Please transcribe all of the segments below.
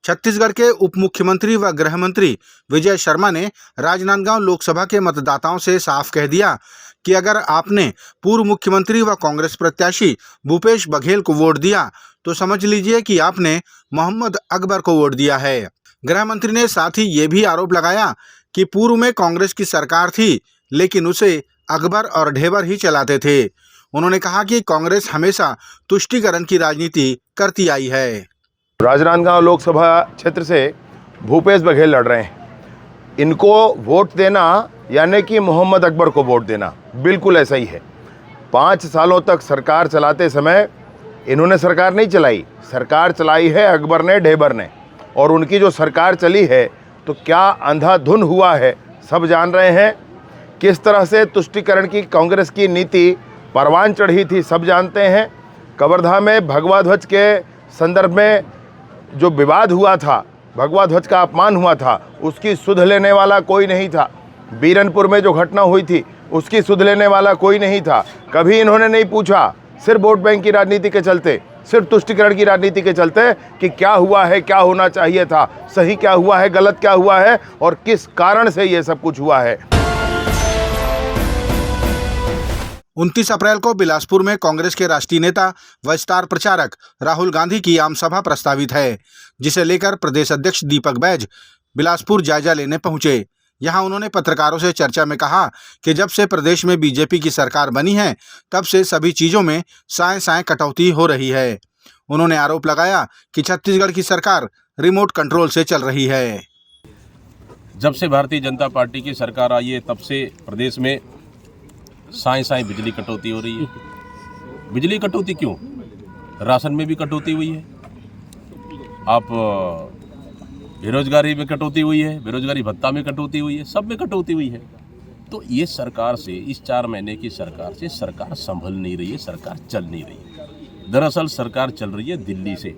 छत्तीसगढ़ के उप मुख्यमंत्री व गृह मंत्री विजय शर्मा ने राजनांदगांव लोकसभा के मतदाताओं से साफ कह दिया कि अगर आपने पूर्व मुख्यमंत्री व कांग्रेस प्रत्याशी भूपेश बघेल को वोट दिया तो समझ लीजिए कि आपने मोहम्मद अकबर को वोट दिया है। गृह मंत्री ने साथ ही ये भी आरोप लगाया कि पूर्व में कांग्रेस की सरकार थी, लेकिन उसे अकबर और ढेबर ही चलाते थे। उन्होंने कहा कि कांग्रेस हमेशा तुष्टीकरण की राजनीति करती आई है। राजनांदगांव लोकसभा क्षेत्र से भूपेश बघेल लड़ रहे हैं। इनको वोट देना यानी कि मोहम्मद अकबर को वोट देना, बिल्कुल ऐसा ही है। 5 सालों तक सरकार चलाते समय इन्होंने सरकार नहीं चलाई, सरकार चलाई है अकबर ने, ढेबर ने। और उनकी जो सरकार चली है तो क्या अंधाधुन हुआ है सब जान रहे हैं। किस तरह से तुष्टीकरण की कांग्रेस की नीति परवान चढ़ी थी सब जानते हैं। कवर्धा में भगवा ध्वज के संदर्भ में जो विवाद हुआ था, भगवा ध्वज का अपमान हुआ था, उसकी सुध लेने वाला कोई नहीं था। बीरनपुर में जो घटना हुई थी उसकी सुध लेने वाला कोई नहीं था। कभी इन्होंने नहीं पूछा, सिर्फ वोट बैंक की राजनीति के चलते, सिर्फ तुष्टीकरण की राजनीति के चलते कि क्या हुआ है, क्या होना चाहिए था, सही क्या हुआ है, गलत क्या हुआ है और किस कारण से ये सब कुछ हुआ है। 29 अप्रैल को बिलासपुर में कांग्रेस के राष्ट्रीय नेता व स्टार प्रचारक राहुल गांधी की आम सभा प्रस्तावित है, जिसे लेकर प्रदेश अध्यक्ष दीपक बैज बिलासपुर जायजा लेने पहुंचे। यहां उन्होंने पत्रकारों से चर्चा में कहा कि जब से प्रदेश में बीजेपी की सरकार बनी है तब से सभी चीजों में साएं कटौती हो रही है। उन्होंने आरोप लगाया कि छत्तीसगढ़ की सरकार रिमोट कंट्रोल से चल रही है। जब से भारतीय जनता पार्टी की सरकार आई है तब से प्रदेश में साएं बिजली कटौती हो रही है। बिजली कटौती क्यों? राशन में भी कटौती हुई है, आप बेरोजगारी में कटौती हुई है, बेरोजगारी भत्ता में कटौती हुई है, सब में कटौती हुई है। तो ये सरकार से, इस 4 महीने की सरकार से सरकार संभल नहीं रही है, सरकार चल नहीं रही है। दरअसल सरकार चल रही है दिल्ली से,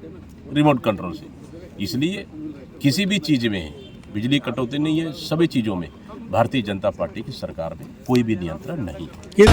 रिमोट कंट्रोल से। इसलिए किसी भी चीज़ में बिजली कटौती नहीं है, सभी चीज़ों में भारतीय जनता पार्टी की सरकार में कोई भी नियंत्रण नहीं है।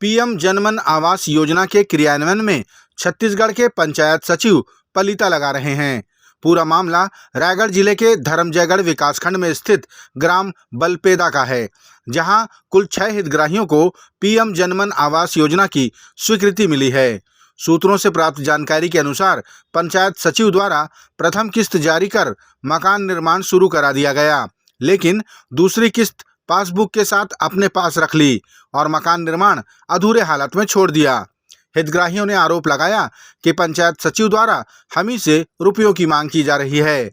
पीएम जनमन आवास योजना के क्रियान्वयन में छत्तीसगढ़ के पंचायत सचिव पलीता लगा रहे हैं। पूरा मामला रायगढ़ जिले के धर्मजयगढ़ विकासखंड में स्थित ग्राम बलपेदा का है, जहां कुल 6 हितग्राहियों को पीएम जनमन आवास योजना की स्वीकृति मिली है। सूत्रों से प्राप्त जानकारी के अनुसार पंचायत सचिव द्वारा प्रथम किस्त जारी कर मकान निर्माण शुरू करा दिया गया, लेकिन दूसरी किस्त पासबुक के साथ अपने पास रख ली और मकान निर्माण अधूरे हालत में छोड़ दिया। हितग्राहियों ने आरोप लगाया कि पंचायत सचिव द्वारा हम ही से रुपयों की मांग की जा रही है।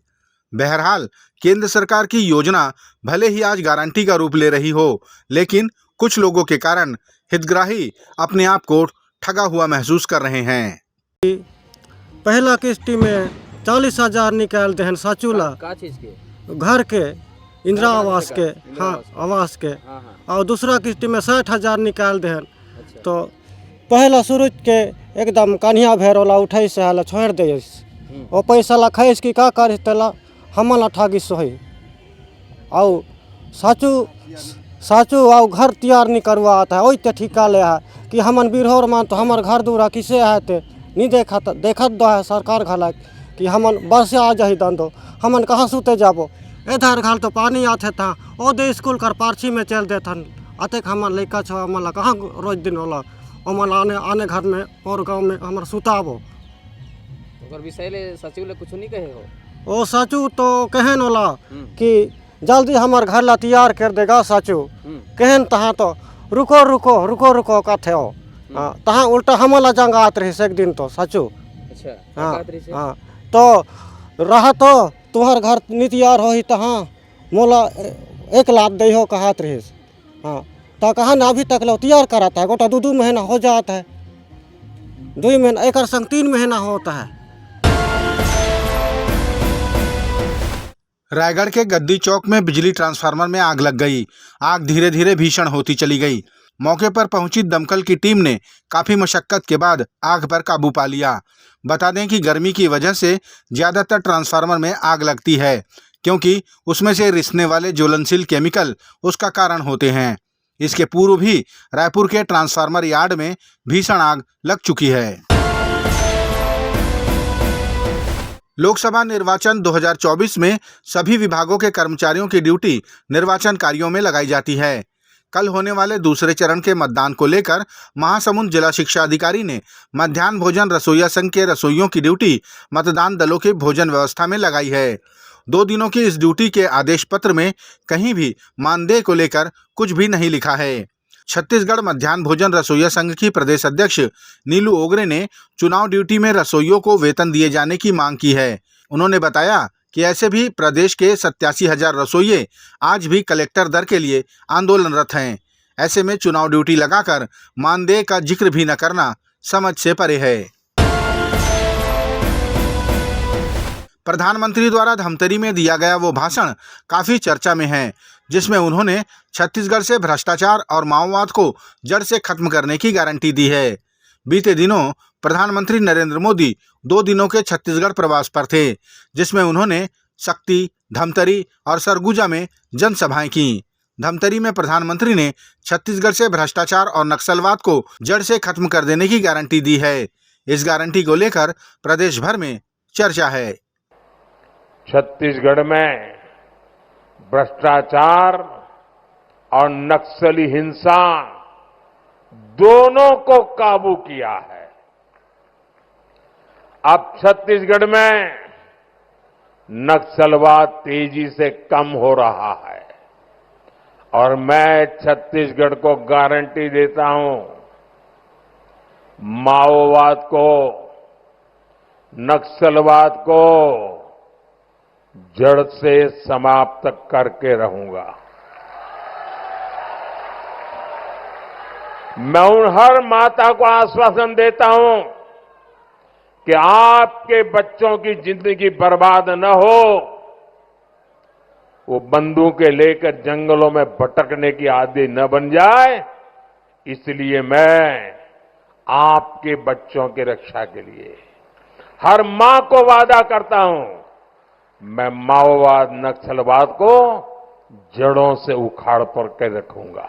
बहरहाल केंद्र सरकार की योजना भले ही आज गारंटी का रूप ले रही हो, लेकिन कुछ लोगों के कारण हितग्राही अपने आप को ठगा हुआ महसूस कर रहे हैं। पहला किस्ती में 40,000 निकाल दे साचूला घर के इंदिरा आवास के, हाँ आवास के, और दूसरा किस्ती में 60,000 निकाल दे। तो पहला शुरू के एकदम कन्हिया भैरोला उठे से हाल छोड़ दे और पैसा ला खैस की का कर तेला हमला ठागी सोही और साचू और घर तैयार नहीं करवा आता है। वही ठिका ले है कि हमन बिरहोर मान तो हमार घर दूरा किसे है ते नहीं देखत दो है सरकार घाला कि हमन बरसे आ जाही दन दो हमन कहाँ सुते जाबो। इधर घाल तो पानी आते था ओ दे स्कूल कर पार्ची में चल देथन अतक हमन लड़का छो हमला कहाँ रोज दिन होला हमन आने घर में और गाँव में हमार सुताबो। विषय ले सचिव ले कुछ नहीं कहे हो? ओ सचिव तो कहन होला कि जल्दी हमार घर ला तैयार कर देगा सचिव। कहन तहाँ तो रुको रुको रुको रुको कथे हो, तहाँ उल्टा हमला जंग आत रही एक दिन तो सचिव। अच्छा, हाँ तो रहा तो तुम्हार घर नहीं तैयार हो ही तहाँ मोला 1 लाख दे हो कहत रही। हाँ तो कहा ना अभी तक लो तैयार कराता है, गोटा 2 महीना हो जाता है, 2 महीना एक संग 3 महीना होता है। रायगढ़ के गद्दी चौक में बिजली ट्रांसफार्मर में आग लग गई। आग धीरे धीरे भीषण होती चली गई। मौके पर पहुंची दमकल की टीम ने काफी मशक्कत के बाद आग पर काबू पा लिया। बता दें कि गर्मी की वजह से ज्यादातर ट्रांसफार्मर में आग लगती है, क्योंकि उसमें से रिसने वाले ज्वलनशील केमिकल उसका कारण होते हैं। इसके पूर्व भी रायपुर के ट्रांसफार्मर यार्ड में भीषण आग लग चुकी है। लोकसभा निर्वाचन 2024 में सभी विभागों के कर्मचारियों की ड्यूटी निर्वाचन कार्यों में लगाई जाती है। कल होने वाले दूसरे चरण के मतदान को लेकर महासमुंद जिला शिक्षा अधिकारी ने मध्याह्न भोजन रसोइया संघ के रसोइयों की ड्यूटी मतदान दलों के भोजन व्यवस्था में लगाई है। 2 दिनों की इस ड्यूटी के आदेश पत्र में कहीं भी मानदेय को लेकर कुछ भी नहीं लिखा है। छत्तीसगढ़ मध्याह्न भोजन रसोइया संघ की प्रदेश अध्यक्ष नीलू ओगरे ने चुनाव ड्यूटी में रसोइयों को वेतन दिए जाने की मांग की है। उन्होंने बताया कि ऐसे भी प्रदेश के 87,000 रसोइये आज भी कलेक्टर दर के लिए आंदोलनरत हैं। ऐसे में चुनाव ड्यूटी लगाकर मानदेय का जिक्र भी न करना समझ से परे है। प्रधानमंत्री द्वारा धमतरी में दिया गया वो भाषण काफी चर्चा में है, जिसमें उन्होंने छत्तीसगढ़ से भ्रष्टाचार और माओवाद को जड़ से खत्म करने की गारंटी दी है। बीते दिनों प्रधानमंत्री नरेंद्र मोदी 2 दिनों के छत्तीसगढ़ प्रवास पर थे, जिसमें उन्होंने सक्ती, धमतरी और सरगुजा में जनसभाएं की। धमतरी में प्रधानमंत्री ने छत्तीसगढ़ से भ्रष्टाचार और नक्सलवाद को जड़ से खत्म कर देने की गारंटी दी है। इस गारंटी को लेकर प्रदेश भर में चर्चा है। छत्तीसगढ़ में भ्रष्टाचार और नक्सली हिंसा दोनों को काबू किया है। अब छत्तीसगढ़ में नक्सलवाद तेजी से कम हो रहा है और मैं छत्तीसगढ़ को गारंटी देता हूं, माओवाद को, नक्सलवाद को जड़ से समाप्त करके रहूंगा। मैं उन हर माता को आश्वासन देता हूं कि आपके बच्चों की जिंदगी बर्बाद न हो, वो बंदूकें लेकर जंगलों में भटकने की आदी न बन जाए। इसलिए मैं आपके बच्चों की रक्षा के लिए हर मां को वादा करता हूं, मैं माओवाद नक्सलवाद को जड़ों से उखाड़ पर के रखूंगा।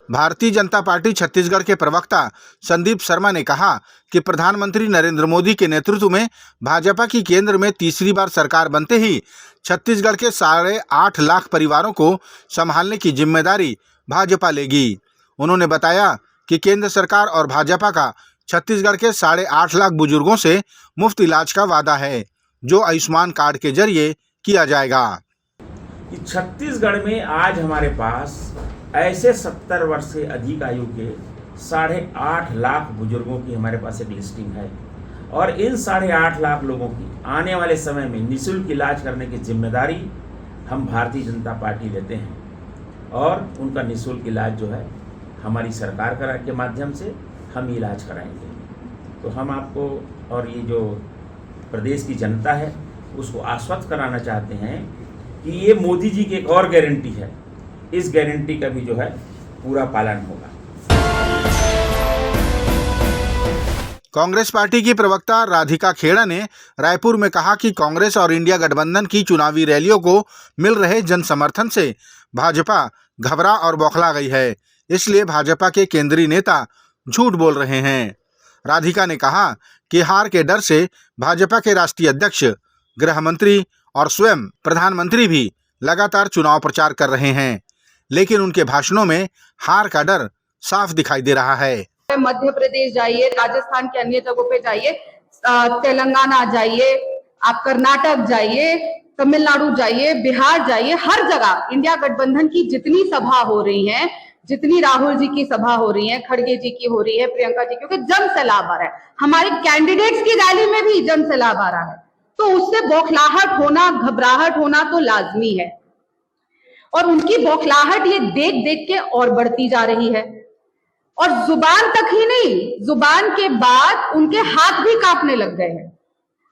भारतीय जनता पार्टी छत्तीसगढ़ के प्रवक्ता संदीप शर्मा ने कहा कि प्रधानमंत्री नरेंद्र मोदी के नेतृत्व में भाजपा की केंद्र में तीसरी बार सरकार बनते ही छत्तीसगढ़ के 8.5 लाख परिवारों को संभालने की जिम्मेदारी भाजपा लेगी। उन्होंने बताया कि केंद्र सरकार और भाजपा का छत्तीसगढ़ के 8.5 लाख बुजुर्गों से मुफ्त इलाज का वादा है, जो आयुष्मान कार्ड के जरिए किया जाएगा। छत्तीसगढ़ में आज हमारे पास ऐसे 70 वर्ष से अधिक आयु के 8.5 लाख बुजुर्गों की हमारे पास एक लिस्टिंग है और इन 8.5 लाख लोगों की आने वाले समय में निःशुल्क इलाज करने की जिम्मेदारी हम भारतीय जनता पार्टी लेते हैं और उनका निःशुल्क इलाज जो है हमारी सरकार के माध्यम से हम इलाज कराएंगे। तो हम आपको और ये जो प्रदेश की जनता है उसको आश्वस्त कराना चाहते हैं कि ये मोदी जी की एक और गारंटी है, इस गारंटी का भी जो है पूरा पालन होगा। कांग्रेस पार्टी की प्रवक्ता राधिका खेड़ा ने रायपुर में कहा कि कांग्रेस और इंडिया गठबंधन की चुनावी रैलियों को मिल रहे जन समर्थन से भाजपा घबरा और बौखला गई है, इसलिए भाजपा के केंद्रीय नेता झूठ बोल रहे हैं। राधिका ने कहा कि हार के डर से भाजपा के राष्ट्रीय अध्यक्ष, गृह मंत्री और स्वयं प्रधानमंत्री भी लगातार चुनाव प्रचार कर रहे हैं, लेकिन उनके भाषणों में हार का डर साफ दिखाई दे रहा है। मध्य प्रदेश जाइए, राजस्थान के अन्य जगहों पे जाइए, तेलंगाना जाइए, आप कर्नाटक जाइए, तमिलनाडु जाइए, बिहार जाइए, हर जगह इंडिया गठबंधन की जितनी सभा हो रही है, जितनी राहुल जी की सभा हो रही है, खड़गे जी की हो रही है, प्रियंका जी, क्योंकि जन सैलाब आ रहा है, हमारे कैंडिडेट्स की रैली में भी जन सैलाब आ रहा है, तो उससे बौखलाहट होना, घबराहट होना तो लाजमी है और उनकी बौखलाहट ये देख देख के और बढ़ती जा रही है और जुबान तक ही नहीं, जुबान के बाद उनके हाथ भी कांपने लग गए हैं।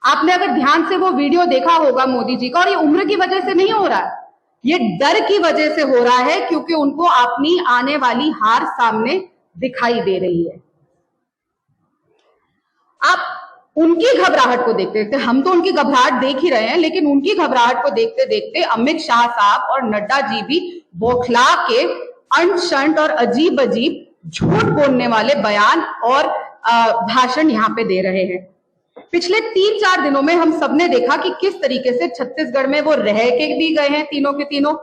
आपने अगर ध्यान से वो वीडियो देखा होगा मोदी जी का, और ये उम्र की वजह से नहीं हो रहा है, ये डर की वजह से हो रहा है, क्योंकि उनको अपनी आने वाली हार सामने दिखाई दे रही है। आप उनकी घबराहट को देखते देखते, हम तो उनकी घबराहट देख ही रहे हैं, लेकिन उनकी घबराहट को देखते देखते अमित शाह साहब और नड्डा जी भी बौखला के अंट शंट और अजीब अजीब झूठ बोलने वाले बयान और भाषण यहाँ पे दे रहे हैं। पिछले 3-4 दिनों में हम सबने देखा कि किस तरीके से छत्तीसगढ़ में वो रह के भी गए हैं, तीनों के तीनों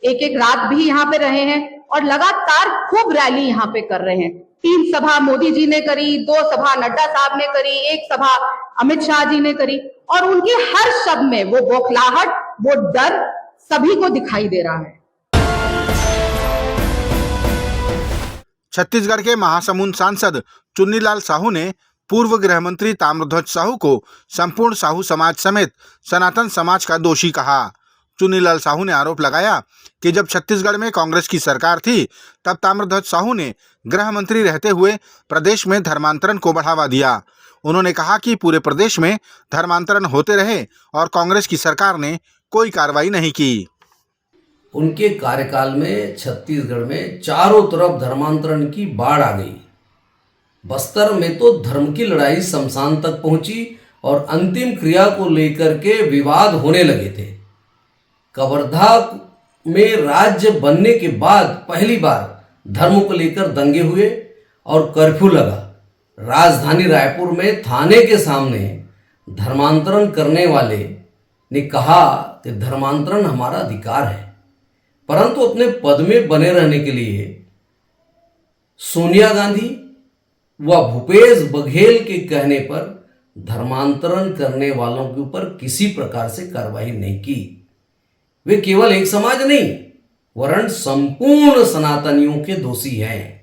एक एक रात भी यहाँ पे रहे हैं और लगातार खूब रैली यहाँ पे कर रहे हैं। 3 सभा मोदी जी ने करी, 2 सभा नड्डा साहब ने करी, 1 सभा अमित शाह जी ने करी और उनके हर शब्द में वो बौखलाहट, वो डर सभी को दिखाई दे रहा है। छत्तीसगढ़ के महासमुंद सांसद चुन्नीलाल साहू ने पूर्व गृह मंत्री ताम्रध्वज साहू को संपूर्ण साहू समाज समेत सनातन समाज का दोषी कहा। चुन्नीलाल साहू ने आरोप लगाया कि जब छत्तीसगढ़ में कांग्रेस की सरकार थी तब ताम्रध्वज साहू ने गृह मंत्री रहते हुए प्रदेश में धर्मांतरण को बढ़ावा दिया। उन्होंने कहा कि पूरे प्रदेश में धर्मांतरण होते रहे और कांग्रेस की सरकार ने कोई कार्रवाई नहीं की। उनके कार्यकाल में छत्तीसगढ़ में चारों तरफ धर्मांतरण की बाढ़ आ गई। बस्तर में तो धर्म की लड़ाई शमशान तक पहुंची और अंतिम क्रिया को लेकर के विवाद होने लगे थे। कवर्धा में राज्य बनने के बाद पहली बार धर्म को लेकर दंगे हुए और कर्फ्यू लगा। राजधानी रायपुर में थाने के सामने धर्मांतरण करने वाले ने कहा कि धर्मांतरण हमारा अधिकार है, परंतु अपने पद में बने रहने के लिए सोनिया गांधी व भूपेश बघेल के कहने पर धर्मांतरण करने वालों के ऊपर किसी प्रकार से कार्रवाई नहीं की। वे केवल एक समाज नहीं वरन संपूर्ण सनातनियों के दोषी हैं।